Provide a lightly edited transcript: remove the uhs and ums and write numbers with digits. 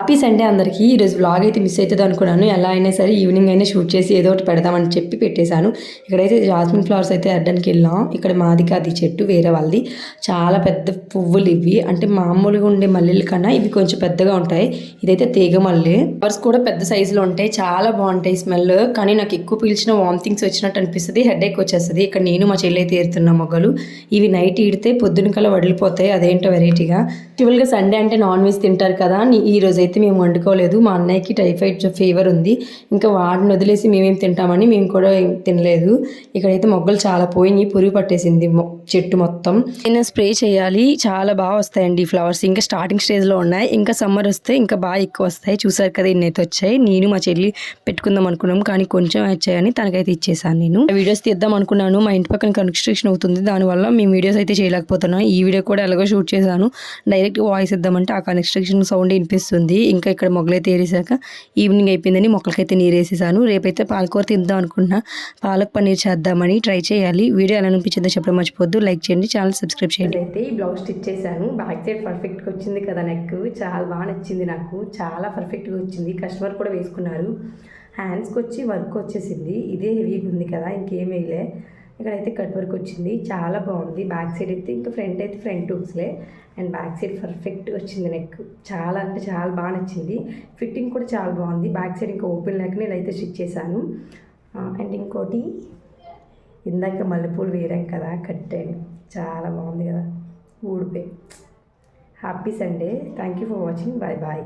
Happy Sunday అందరికీ. ఈరోజు vlog అయితే మిస్ అవుతుంది అనుకున్నాను. ఎలా అయినా సరే ఈవినింగ్ అయినా షూట్ చేసి ఏదో ఒకటి పెడదామని చెప్పి పెట్టేశాను. ఇక్కడైతే జాస్మిన్ ఫ్లవర్స్ అయితే అడ్డానికి వెళ్ళాం. ఇక్కడ మాది కాదు ఈ చెట్టు, వేరే వాళ్ళది. చాలా పెద్ద పువ్వులు ఇవి, అంటే మామూలుగా ఉండే మల్లెల కన్నా ఇవి కొంచెం పెద్దగా ఉంటాయి. ఇదైతే తీగ మల్లె. ఫ్లవర్స్ కూడా పెద్ద సైజులో ఉంటాయి, చాలా బాగుంటాయి స్మెల్. కానీ నాకు ఎక్కువ పీల్చిన వామిటింగ్స్ వచ్చినట్టు అనిపిస్తుంది, హెడేక్ వచ్చేస్తుంది. ఇక్కడ నేను మా చెల్లి అయితే ఏరుతున్న మొగ్గలు. ఇవి నైట్ ఈడితే పొద్దున కల్లా వడిలిపోతాయి, అదేంటో వెరైటీగా. యాక్చువల్గా సండే అంటే నాన్ వెజ్ తింటారు కదా, ఈ రోజు అయితే మేము వండుకోలేదు. మా అన్నయ్యకి టైఫాయిడ్ ఫీవర్ ఉంది, ఇంకా వాడిని వదిలేసి మేమేం తింటామని మేము కూడా ఏం తినలేదు. ఇక్కడైతే మొగ్గలు చాలా పోయినాయి, పురుగు పట్టేసింది చెట్టు మొత్తం. నేను స్ప్రే చేయాలి, చాలా బాగా వస్తాయండి ఫ్లవర్స్. ఇంకా స్టార్టింగ్ స్టేజ్లో ఉన్నాయి, ఇంకా సమ్మర్ వస్తే ఇంకా బాగా ఎక్కువ వస్తాయి. చూసారు కదా ఇన్నైతే వచ్చాయి. నేను మా చెల్లి పెట్టుకుందాం అనుకున్నాం, కానీ కొంచెం వచ్చాయని తనకైతే ఇచ్చేసాను. నేను వీడియోస్ తీద్దాం అనుకున్నాను, మా ఇంటి పక్కన కన్స్ట్రక్షన్ అవుతుంది, దానివల్ల మేము వీడియోస్ అయితే చేయలేకపోతున్నాం. ఈ వీడియో కూడా ఎలాగో షూట్ చేశాను, డైరెక్ట్ వాయిస్ ఇద్దామంటే ఆ కన్స్ట్రక్షన్ సౌండ్ వినిపిస్తుంది. ఇంకా ఇక్కడ మొగ్గలైతే ఏరేసాక ఈవినింగ్ అయిపోయిందని మొక్కలకైతే నీరు వేసేసాను. రేపైతే పాలకూర తిద్దాం అనుకుంటున్నా, పాలక్ పన్నీర్ చేద్దామని ట్రై చేయాలి. వీడియో ఎలా అనిపించిందో చెప్పడం మర్చిపోద్దు, లైక్ చేయండి, ఛానల్ సబ్స్క్రైబ్ చేయండి. అయితే ఈ బ్లౌజ్ స్టిచ్ చేశాను, బ్యాక్ సైడ్ పర్ఫెక్ట్గా వచ్చింది కదా, నెక్ చాలా బాగా నచ్చింది నాకు, చాలా పర్ఫెక్ట్గా వచ్చింది. కస్టమర్ కూడా వేసుకున్నారు. హ్యాండ్స్కి వచ్చి వర్క్ వచ్చేసింది, ఇదే హెవీగా ఉంది కదా, ఇంకేం వేయలే. ఇక్కడైతే కట్ వర్క్ వచ్చింది, చాలా బాగుంది. బ్యాక్ సైడ్ అయితే ఇంకా ఫ్రంట్ అయితే ఫ్రంట్ హుక్స్లే, అండ్ బ్యాక్ సైడ్ పర్ఫెక్ట్ వచ్చింది నెక్. చాలా అంటే చాలా బాగా నచ్చింది. ఫిట్టింగ్ కూడా చాలా బాగుంది. బ్యాక్ సైడ్ ఇంకా ఓపెన్ లేక నేను అయితే స్టిచ్ చేశాను. అండ్ ఇంకోటి, ఇందాక మల్లెపూలు వేరాం కదా, కట్టాను, చాలా బాగుంది కదా, ఊడిపోయి. Happy Sunday, thank you for watching, bye bye.